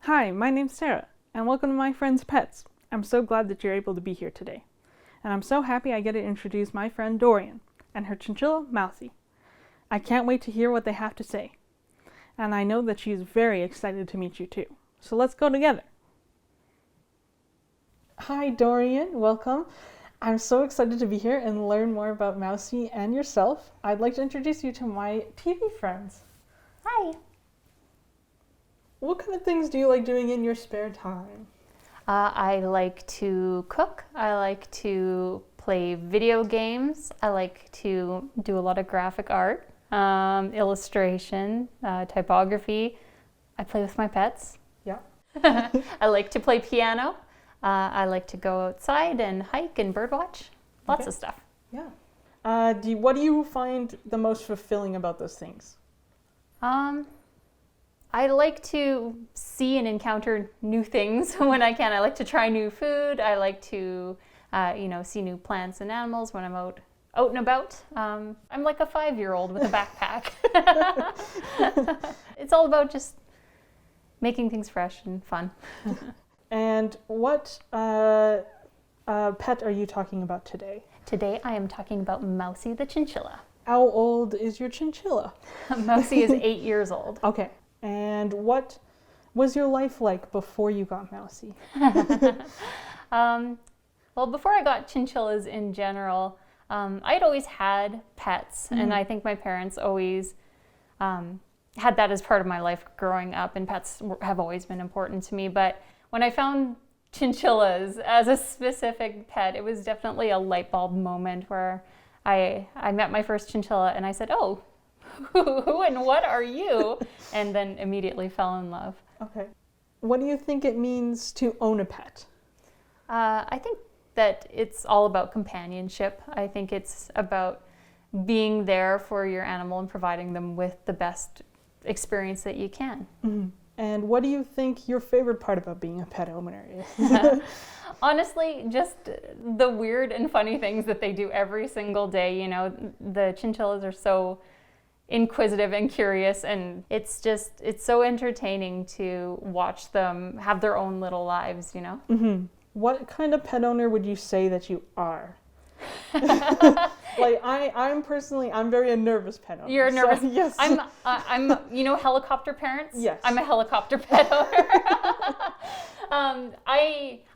Hi, my name's Sarah, and welcome to My Friend's Pets. I'm so glad that you're able to be here today. And I'm so happy I get to introduce my friend Dorian and her chinchilla, Mousie. I can't wait to hear what they have to say. And I know that she's very excited to meet you too. So let's go together. Hi Dorian, welcome. I'm so excited to be here and learn more about Mousie and yourself. I'd like to introduce you to my TV friends. Hi. What kind of things do you like doing in your spare time? I like to cook. I like to play video games. I like to do a lot of graphic art, illustration, typography. I play with my pets. Yeah. I like to play piano. I like to go outside and hike and birdwatch. Lots of stuff. Yeah. What do you find the most fulfilling about those things? I like to see and encounter new things when I can. I like to try new food. I like to, see new plants and animals when I'm out and about. I'm like a 5-year-old with a backpack. It's all about just making things fresh and fun. And what pet are you talking about today? Today I am talking about Mousie the chinchilla. How old is your chinchilla? Mousie is 8 years old. Okay. And what was your life like before you got Mousie? Well, before I got chinchillas in general, I'd always had pets, and I think my parents always had that as part of my life growing up, and pets have always been important to me. But when I found chinchillas as a specific pet, it was definitely a light bulb moment where I met my first chinchilla and I said, "Oh, who and what are you?" And then immediately fell in love. Okay. What do you think it means to own a pet? I think that it's all about companionship. I think it's about being there for your animal and providing them with the best experience that you can. Mm-hmm. And what do you think your favorite part about being a pet owner is? Honestly, just the weird and funny things that they do every single day. You know, the chinchillas are so inquisitive and curious, and it's so entertaining to watch them have their own little lives, you know? Mm-hmm. What kind of pet owner would you say that you are? Like I'm very a nervous pet owner. You're nervous. So, yes. I'm helicopter parents. Yes. I'm a helicopter pet owner.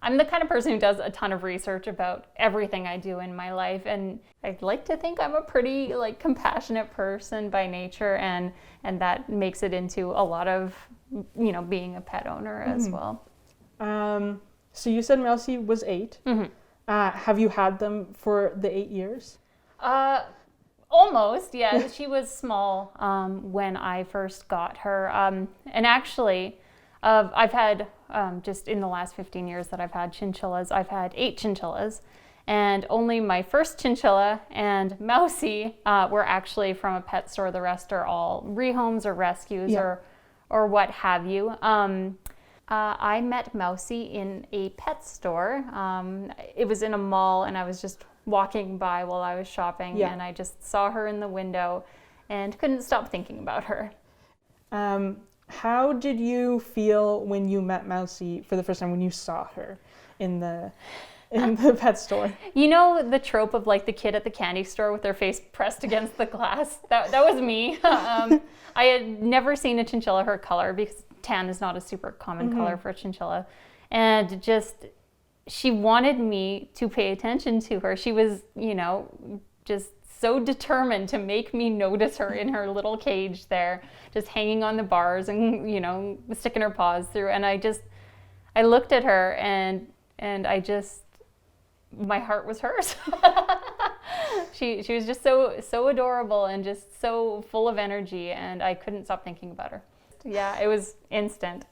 I'm the kind of person who does a ton of research about everything I do in my life, and I'd like to think I'm a pretty compassionate person by nature, and that makes it into a lot of being a pet owner as well. So you said Mousie was 8. Mm-hmm. Have you had them for the 8 years? Almost, yeah. She was small when I first got her. And actually, I've had, just in the last 15 years that I've had chinchillas, I've had 8 chinchillas. And only my first chinchilla and Mousie were actually from a pet store. The rest are all rehomes or rescues or what have you. I met Mousie in a pet store. It was in a mall, and I was just walking by while I was shopping, and I just saw her in the window and couldn't stop thinking about her. How did you feel when you met Mousie for the first time, when you saw her in the pet store? You know the trope of the kid at the candy store with their face pressed against the glass? That was me. I had never seen a chinchilla her color, because tan is not a super common color for a chinchilla. And just she wanted me to pay attention to her. She was, just so determined to make me notice her in her little cage there, just hanging on the bars and, sticking her paws through. And I looked at her and my heart was hers. She was just so adorable and just so full of energy, and I couldn't stop thinking about her. Yeah, it was instant.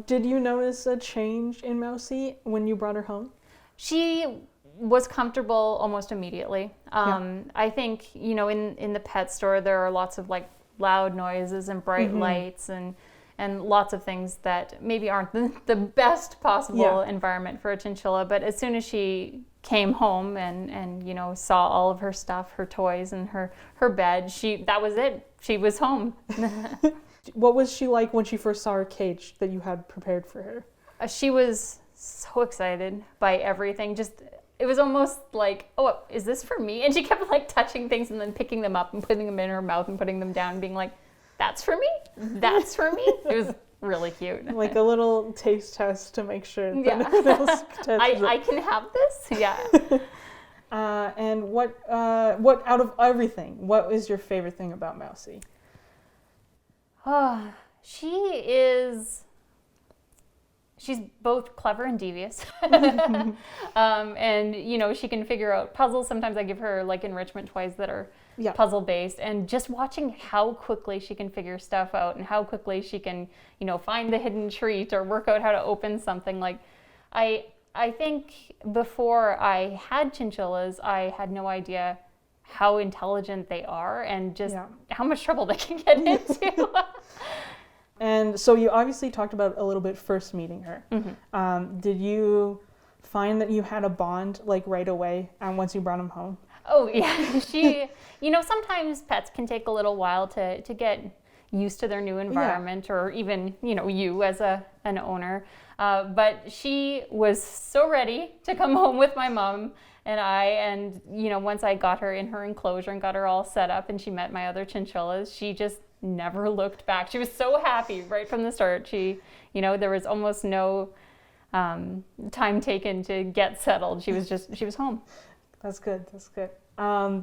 Did you notice a change in Mousie when you brought her home? She was comfortable almost immediately. I think, in the pet store, there are lots of like loud noises and bright lights and lots of things that maybe aren't the best possible environment for a chinchilla. But as soon as she came home and saw all of her stuff, her toys and her bed, that was it. She was home. What was she like when she first saw her cage that you had prepared for her? She was so excited by everything. It was almost like, oh, is this for me? And she kept like touching things and then picking them up and putting them in her mouth and putting them down and being like, that's for me? That's for me? It was really cute. Like a little taste test to make sure that no one else touches I can have this? Yeah. And what out of everything, what is your favorite thing about Mousie? She's both clever and devious. And, she can figure out puzzles. Sometimes I give her like enrichment toys that are puzzle based, and just watching how quickly she can figure stuff out and how quickly she can, find the hidden treat or work out how to open something. Like I think before I had chinchillas, I had no idea how intelligent they are and just how much trouble they can get into. And so you obviously talked about a little bit first meeting her. Did you find that you had a bond like right away once you brought them home? Oh yeah, she, sometimes pets can take a little while to get used to their new environment, or even, you as an owner. But she was so ready to come home with my mom and once I got her in her enclosure and got her all set up and she met my other chinchillas, she just never looked back. She was so happy right from the start. She, there was almost no time taken to get settled. She was home. That's good.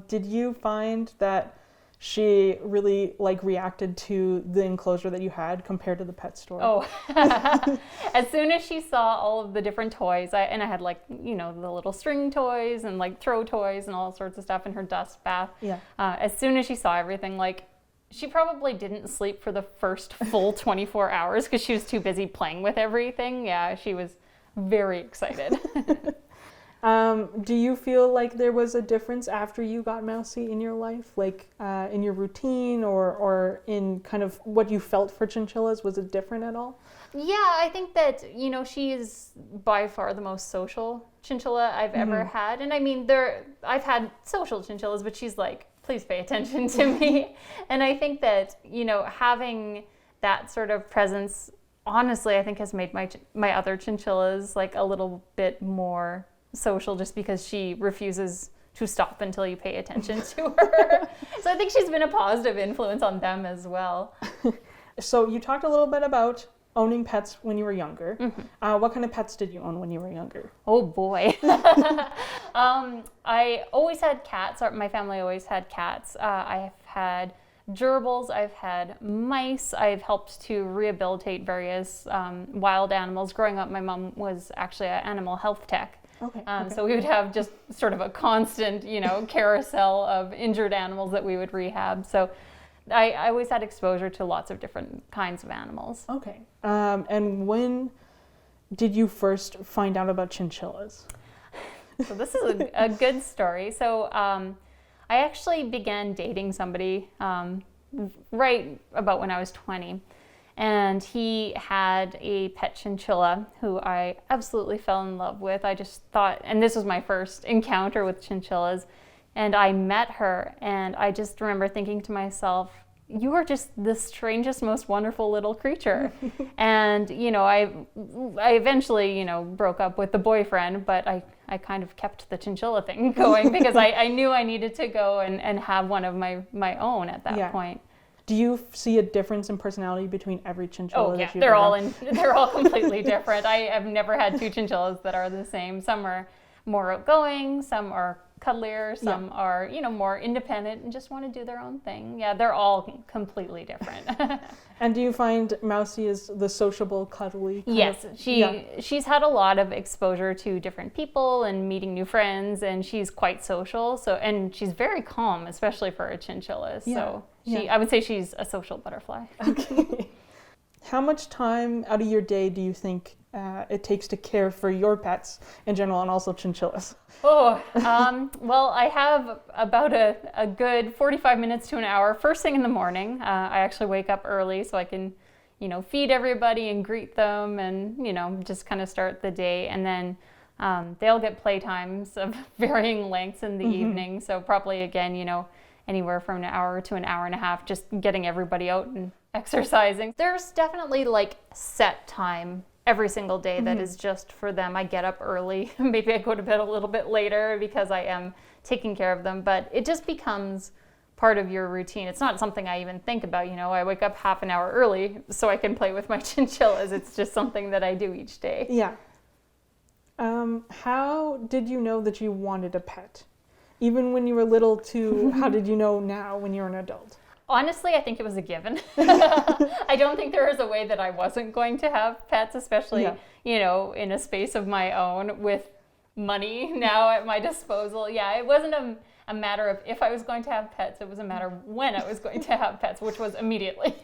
Did you find that she really reacted to the enclosure that you had compared to the pet store? Oh, as soon as she saw all of the different toys, I had the little string toys and throw toys and all sorts of stuff in her dust bath. Yeah. As soon as she saw everything, she probably didn't sleep for the first full 24 hours because she was too busy playing with everything. Yeah, she was very excited. Do you feel like there was a difference after you got Mousie in your life, in your routine or in kind of what you felt for chinchillas? Was it different at all? Yeah, I think that, she is by far the most social chinchilla I've ever had. And I mean, I've had social chinchillas, but she's like, please pay attention to me. And I think that, having that sort of presence, honestly, I think has made my other chinchillas a little bit more social, just because she refuses to stop until you pay attention to her. So I think she's been a positive influence on them as well. So you talked a little bit about owning pets when you were younger. What kind of pets did you own when you were younger? Oh boy. I always had cats. My family always had cats. I've had gerbils, I've had mice, I've helped to rehabilitate various wild animals. Growing up, my mom was actually an animal health tech. Okay. So we would have just sort of a constant, carousel of injured animals that we would rehab. So I always had exposure to lots of different kinds of animals. Okay. And when did you first find out about chinchillas? So this is a good story. So I actually began dating somebody right about when I was 20. And he had a pet chinchilla who I absolutely fell in love with. I just thought, and this was my first encounter with chinchillas, and I met her, and I just remember thinking to myself, you are just the strangest, most wonderful little creature. And, I eventually, broke up with the boyfriend, but I kind of kept the chinchilla thing going because I knew I needed to go and have one of my own at that point. Do you see a difference in personality between every chinchilla? Oh yeah, that you've they're all completely different. I have never had two chinchillas that are the same. Some are more outgoing, some are cuddlier, some are, more independent and just want to do their own thing. Yeah, they're all completely different. And do you find Mousie is the sociable, cuddly? Yes, she's had a lot of exposure to different people and meeting new friends, and she's quite social. And she's very calm, especially for a chinchilla. So I would say she's a social butterfly. Okay. How much time out of your day do you think it takes to care for your pets in general, and also chinchillas? Well, I have about a good 45 minutes to an hour first thing in the morning. I actually wake up early so I can, feed everybody and greet them and, just kind of start the day. And then they'll get playtimes of varying lengths in the evening. So probably, again, anywhere from an hour to an hour and a half, just getting everybody out and exercising. There's definitely set time every single day that is just for them. I get up early. Maybe I go to bed a little bit later because I am taking care of them, but it just becomes part of your routine. It's not something I even think about. I wake up half an hour early so I can play with my chinchillas. It's just something that I do each day. Yeah. How did you know that you wanted a pet? Even when you were little to how did you know now when you're an adult? Honestly, I think it was a given. I don't think there was a way that I wasn't going to have pets, especially, in a space of my own with money now at my disposal. Yeah, it wasn't a matter of if I was going to have pets. It was a matter of when I was going to have pets, which was immediately.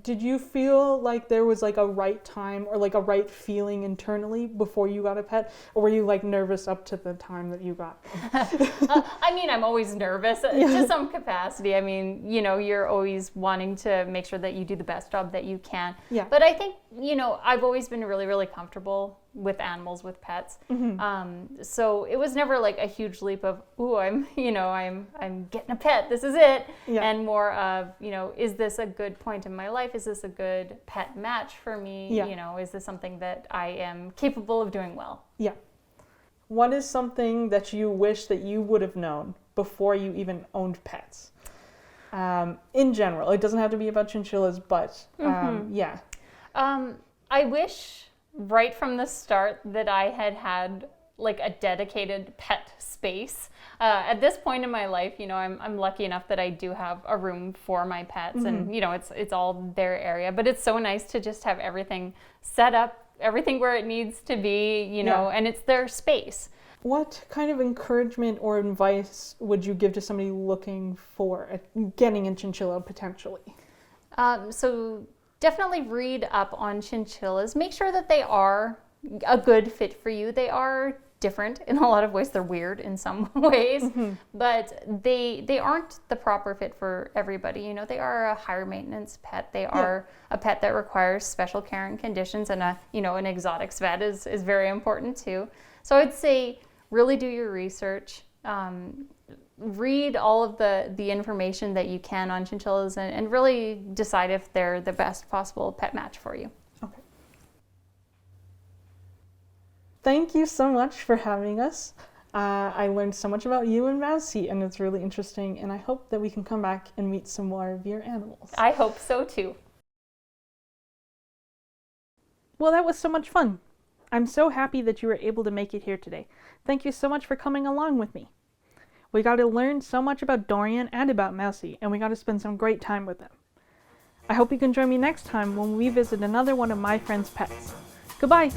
Did you feel like there was a right time or a right feeling internally before you got a pet? Or were you nervous up to the time that you got one? I'm always nervous to some capacity. You're always wanting to make sure that you do the best job that you can. Yeah. But I think, I've always been really, really comfortable with animals, with pets. So it was never a huge leap of, I'm getting a pet, this is it. Yeah. And more of, is this a good point in my life? Is this a good pet match for me? Yeah. Is this something that I am capable of doing well? Yeah. What is something that you wish that you would have known before you even owned pets? In general, it doesn't have to be about chinchillas, but yeah. I wish right from the start that I had a dedicated pet space. At this point in my life, I'm lucky enough that I do have a room for my pets and, it's all their area, but it's so nice to just have everything set up, everything where it needs to be, and it's their space. What kind of encouragement or advice would you give to somebody looking for getting a chinchilla potentially? So definitely read up on chinchillas. Make sure that they are a good fit for you. They are different in a lot of ways. They're weird in some ways, but they aren't the proper fit for everybody. They are a higher maintenance pet. They are a pet that requires special care and conditions, and an exotics vet is very important too. So I'd say really do your research. Read all of the information that you can on chinchillas and really decide if they're the best possible pet match for you. Okay. Thank you so much for having us. I learned so much about you and Mousie, and it's really interesting, and I hope that we can come back and meet some more of your animals. I hope so too. Well, that was so much fun. I'm so happy that you were able to make it here today. Thank you so much for coming along with me. We got to learn so much about Dorian and about Mousie, and we got to spend some great time with them. I hope you can join me next time when we visit another one of my friend's pets. Goodbye!